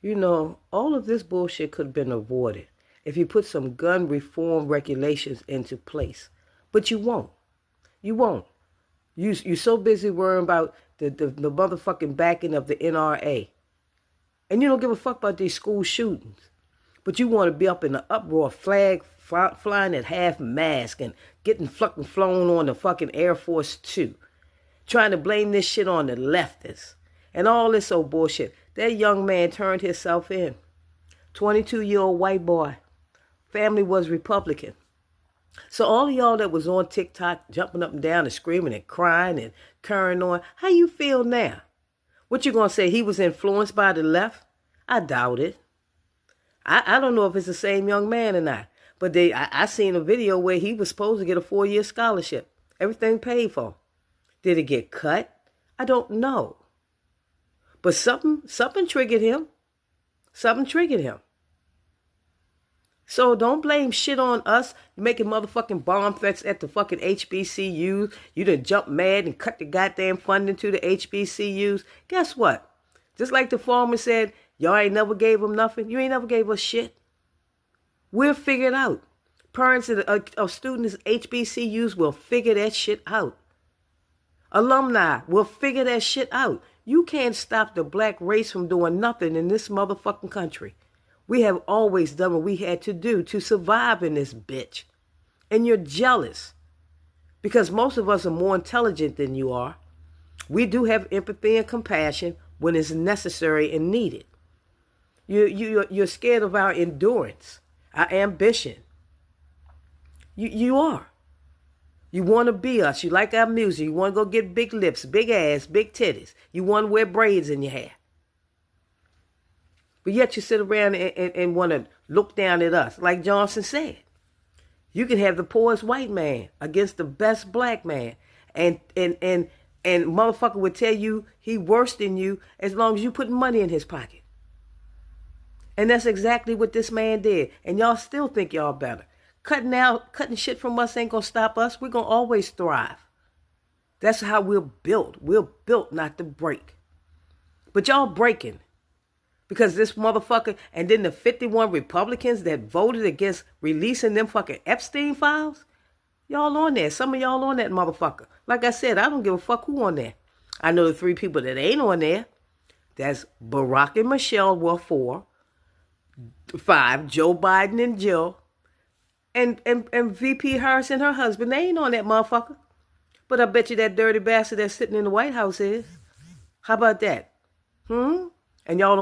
You know, all of this bullshit could have been avoided if you put some gun reform regulations into place. But you won't. You won't. You're so busy worrying about the motherfucking backing of the NRA. And you don't give a fuck about these school shootings. But you want to be up in the uproar, flag flying at half mast and getting fucking flown on the fucking Air Force Two. Trying to blame this shit on the leftists. And all this old bullshit. That young man turned himself in. 22-year-old white boy. Family was Republican. So all of y'all that was on TikTok jumping up and down and screaming and crying and carrying on, how you feel now? What you gonna say, he was influenced by the left? I doubt it. I don't know if it's the same young man or not. But I seen a video where he was supposed to get a 4-year scholarship. Everything paid for. Did it get cut? I don't know. But something triggered him. Something triggered him. So don't blame shit on us. You're making motherfucking bomb threats at the fucking HBCUs. You done jump mad and cut the goddamn funding to the HBCUs. Guess what? Just like the farmer said, y'all ain't never gave them nothing. You ain't never gave us shit. We'll figure it out. Parents of students at HBCUs will figure that shit out. Alumni will figure that shit out. You can't stop the black race from doing nothing in this motherfucking country. We have always done what we had to do to survive in this bitch. And you're jealous. Because most of us are more intelligent than you are. We do have empathy and compassion when it's necessary and needed. You're scared of our endurance, our ambition. You are. You want to be us. You like our music. You want to go get big lips, big ass, big titties. You want to wear braids in your hair. But yet you sit around and want to look down at us. Like Johnson said, you can have the poorest white man against the best black man. And motherfucker would tell you he worse than you as long as you put money in his pocket. And that's exactly what this man did. And y'all still think y'all better. Cutting shit from us ain't gonna stop us. We're gonna always thrive. That's how we're built. We're built not to break. But y'all breaking. Because this motherfucker, and then the 51 Republicans that voted against releasing them fucking Epstein files, y'all on there. Some of y'all on that motherfucker. Like I said, I don't give a fuck who on there. I know the 3 people that ain't on there. That's Barack and Michelle were 4. 5, Joe Biden and Jill. And VP Harris and her husband, they ain't on that motherfucker. But I bet you that dirty bastard that's sitting in the White House is. How about that? And y'all